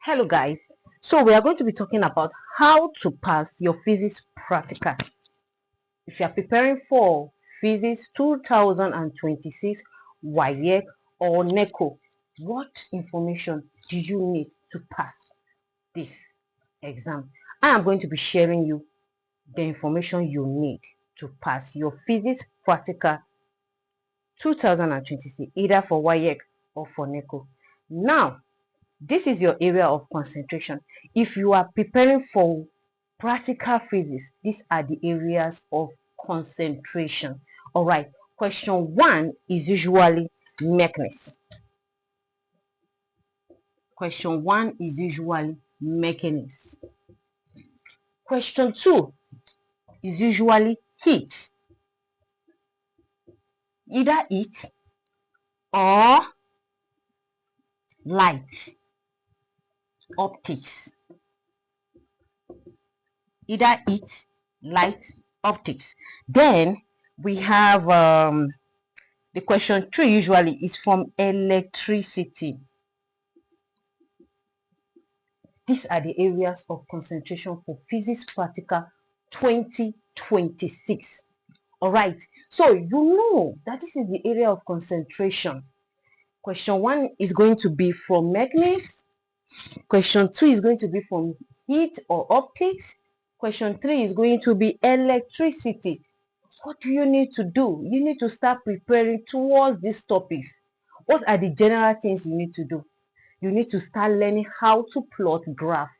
Hello guys, so we are going to be talking about how to pass your physics practical. If you are preparing for physics 2026 WAEC or NECO, what information do you need to pass this exam? I am going to be sharing you the information you need to pass your physics practical 2026, either for WAEC or for NECO. Now, this is your area of concentration. If you are preparing for practical physics, these are the areas of concentration. All right. Question 1 is usually mechanics. Question 1 is usually mechanics. Question 2 is usually heat. Either heat or light. Optics. Either heat, light, optics. Then we have the question 3 usually is from electricity. These are the areas of concentration for physics practical 2026. All right, so you know that this is the area of concentration. Question 1 is going to be from mechanics. Question 2 is going to be from heat or optics. Question 3 is going to be electricity. What do you need to do? You need to start preparing towards these topics. What are the general things you need to do? You need to start learning how to plot graph,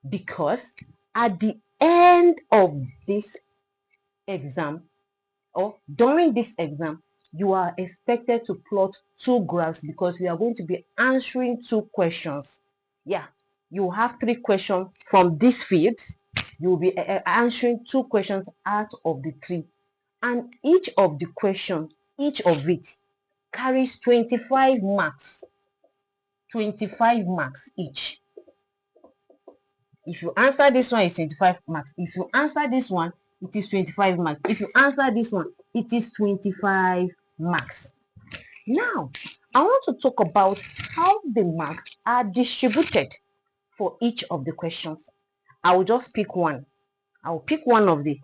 because at the end of this exam or during this exam, you are expected to plot 2 graphs, because we are going to be answering 2 questions. Yeah, you have 3 questions from these fields. You will be answering 2 questions out of the 3. And each of the questions, each of it carries 25 marks. 25 marks each. If you answer this one, it's 25 marks. If you answer this one, it is 25 marks. If you answer this one, it is 25 marks. Now, I want to talk about how the marks are distributed for each of the questions. I will just pick one. I will pick one of the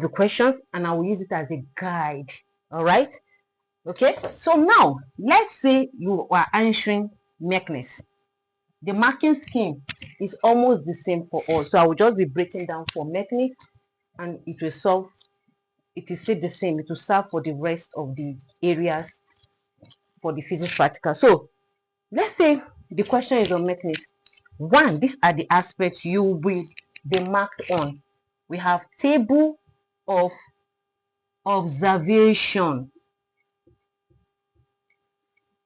questions, and I will use it as a guide. All right. Okay. So now, let's say you are answering mechanics. The marking scheme is almost the same for all. So I will just be breaking down for mechanics, and it will solve. It is still the same. It will serve for the rest of the areas for the physics practical. So let's say the question is on mechanics. 1, these are the aspects you will be marked on. We have table of observation.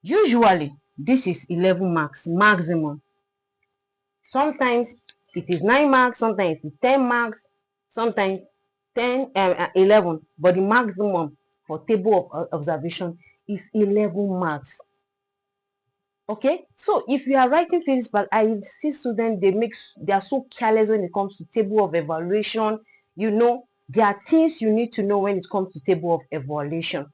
Usually, this is 11 marks maximum. Sometimes it is 9 marks, sometimes it's 10 marks, sometimes 11. But the maximum for table of observation is 11 marks. Okay, so if you are writing physics, but I see students, they are so careless when it comes to table of evaluation. You know, there are things you need to know when it comes to table of evaluation.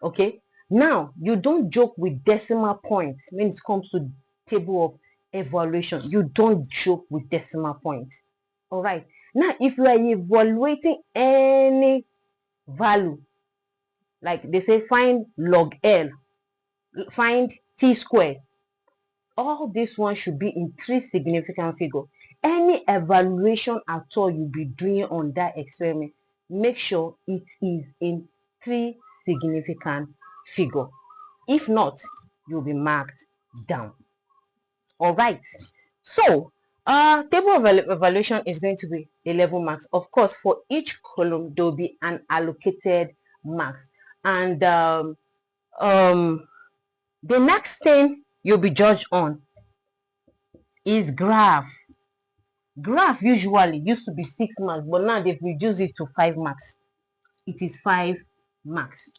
Okay, now you don't joke with decimal points when it comes to table of evaluation. You don't joke with decimal points. All right, now if you are evaluating any value, like they say find log L, find t squared, all this one should be in 3 significant figures. Any evaluation at all you'll be doing on that experiment, make sure it is in 3 significant figures. If not, you'll be marked down. All right. So table of evaluation is going to be 11 marks. Of course, for each column there will be an allocated marks. And the next thing you'll be judged on is graph. Graph usually used to be 6 marks, but now they've reduced it to 5 marks. It is 5 marks.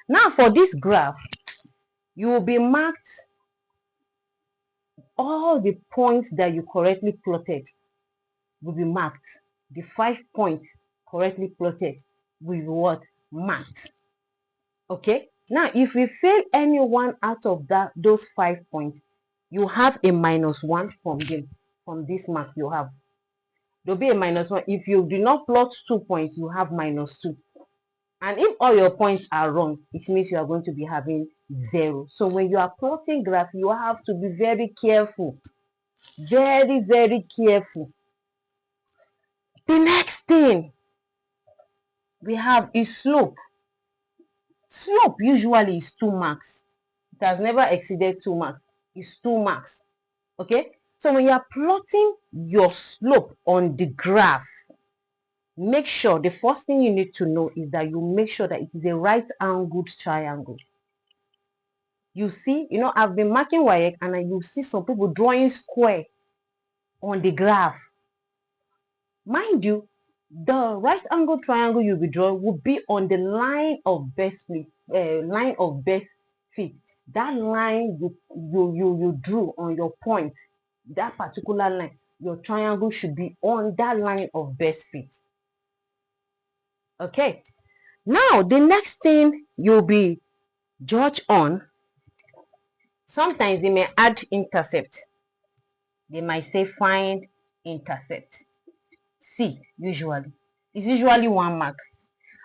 Now for this graph, you will be marked all the points that you correctly plotted will be marked. The 5 points correctly plotted will be what? Marked. Okay. Now if we fail any one out of those 5 points, you have a -1 from this mark you have. There'll be a -1. If you do not plot 2 points, you have -2. And if all your points are wrong, it means you are going to be having 0. So when you are plotting graph, you have to be very careful. Very, very careful. The next thing we have is slope. Slope usually is 2 marks. It has never exceeded 2 marks. It's 2 marks. Okay? So when you are plotting your slope on the graph, make sure the first thing you need to know is that you make sure that it is a right-angled triangle. You see, I've been marking WAEC and you see some people drawing square on the graph. Mind you, the right-angled triangle you'll be drawing will be on the line of best fit. That line you drew on your point, that particular line, your triangle should be on that line of best fit. Okay. Now, the next thing you'll be judged on, sometimes they may add intercept. They might say find intercept. C, usually. It's usually 1 mark.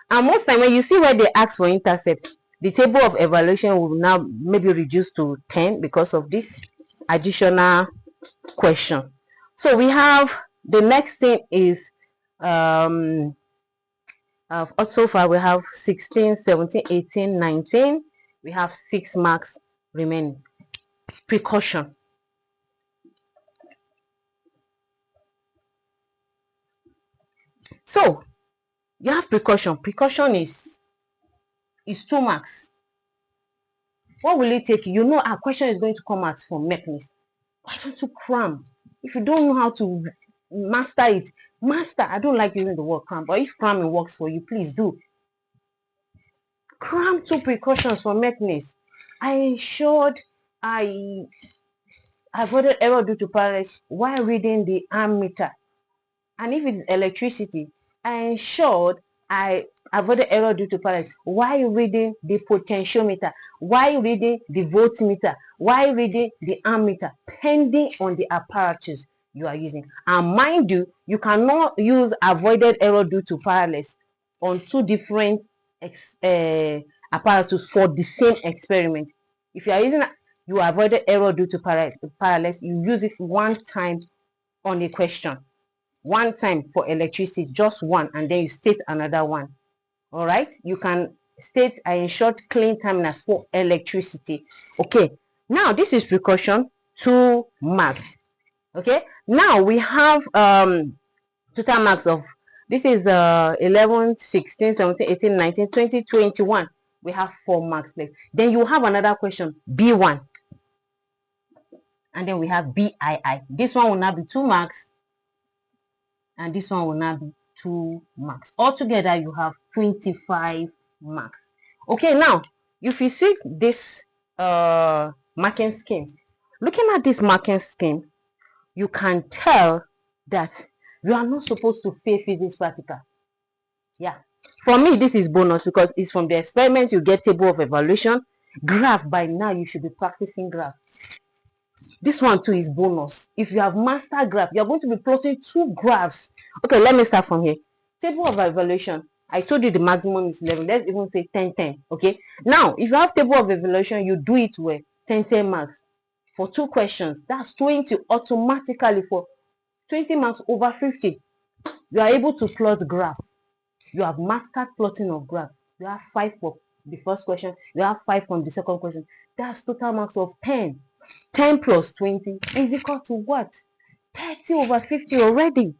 And most time when you see where they ask for intercept, the table of evaluation will now maybe reduce to 10 because of this additional question. So we have the next thing is so far we have 16, 17, 18, 19. We have 6 marks remaining. Precaution. So you have precaution. Precaution is 2 marks. What will it take you? Our question is going to come out from mechanism. Why don't you cram? If you don't know how to master it, master. I don't like using the word cram, but if cramming works for you, please do. Cram 2 precautions for mechanism. I ensured I avoided error due to paralysis while reading the ammeter. And if it's electricity, I ensured I avoided error due to paralysis while reading the potentiometer, while reading the voltmeter, while reading the ammeter, pending on the apparatus you are using. And mind you, you cannot use avoided error due to paralysis on 2 different apparatus for the same experiment. If you are using you avoided error due to paralysis, you use it 1 time on a question. 1 time for electricity, just 1, and then you state another 1. All right, you can state I ensured clean terminals for electricity. Okay, now this is precaution, 2 marks. Okay, now we have total marks of this is 11, 16, 17, 18, 19, 20, 21. We have 4 marks left. Then you have another question, B1, and then we have BII. This one will now be 2 marks, and this one will now be 2 marks. Altogether, you have 25 marks. Okay, now, if you see this marking scheme, looking at this marking scheme, you can tell that you are not supposed to fail physics practical. Yeah. For me, this is bonus because it's from the experiment you get table of evaluation. Graph, by now, you should be practicing graph. This one too is bonus. If you have master graph, you're going to be plotting 2 graphs. Okay, let me start from here. Table of evaluation. I told you the maximum is 11. Let's even say 10, 10. Okay. Now, if you have table of evaluation, you do it well. 10, 10 marks for 2 questions. That's 20 automatically for 20 marks over 50. You are able to plot graph. You have mastered plotting of graph. You have 5 for the first question. You have 5 from the second question. That's total marks of 10. 10 plus 20 is equal to what? 30 over 50 already.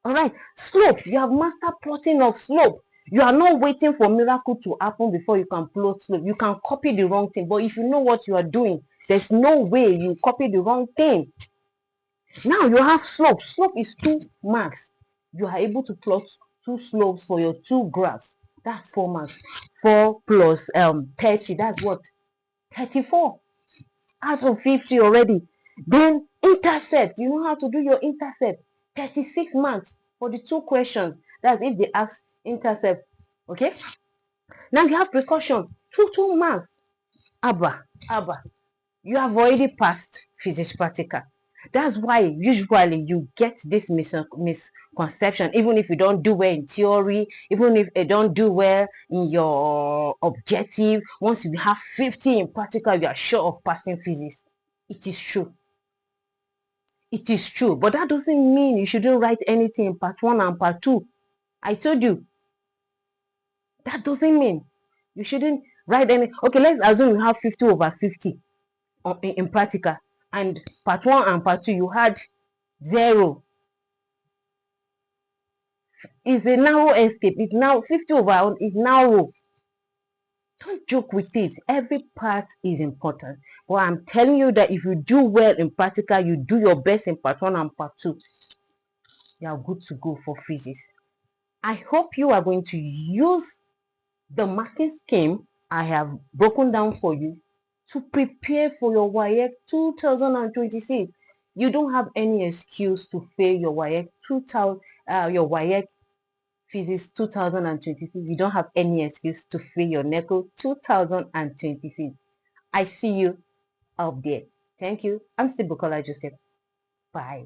All right. Slope. You have mastered plotting of slope. You are not waiting for miracle to happen before you can plot slope. You can copy the wrong thing. But if you know what you are doing, there's no way you copy the wrong thing. Now you have slope. Slope is 2 marks. You are able to plot 2 slopes for your 2 graphs. That's 4 marks. 4 plus 30. That's what? 34. Out of 50 already. Then intercept. You know how to do your intercept. 36 marks for the 2 questions. That's if they ask intercept. Okay. Now you have precaution. 2 marks. Abba. You have already passed physics practical. That's why usually you get this misconception, even if you don't do well in theory, even if you don't do well in your objective, once you have 50 in practical, you are sure of passing physics. It is true. It is true, but that doesn't mean you shouldn't write anything in part 1 and part 2. I told you, that doesn't mean you shouldn't write any. Okay, let's assume you have 50 over 50 in practical, and part 1 and part 2 you had 0. It's a narrow escape. It's now 50 over is narrow. Don't joke with it. Every part is important. But I'm telling you that if you do well in practical, you do your best in part 1 and part 2, you are good to go for physics. I hope you are going to use the marking scheme I have broken down for you to prepare for your WAEC 2026. You don't have any excuse to fail your WAEC your WAEC Physics 2026. You don't have any excuse to fail your NECO 2026. I see you out there. Thank you. I'm still Bukola Joseph. Bye.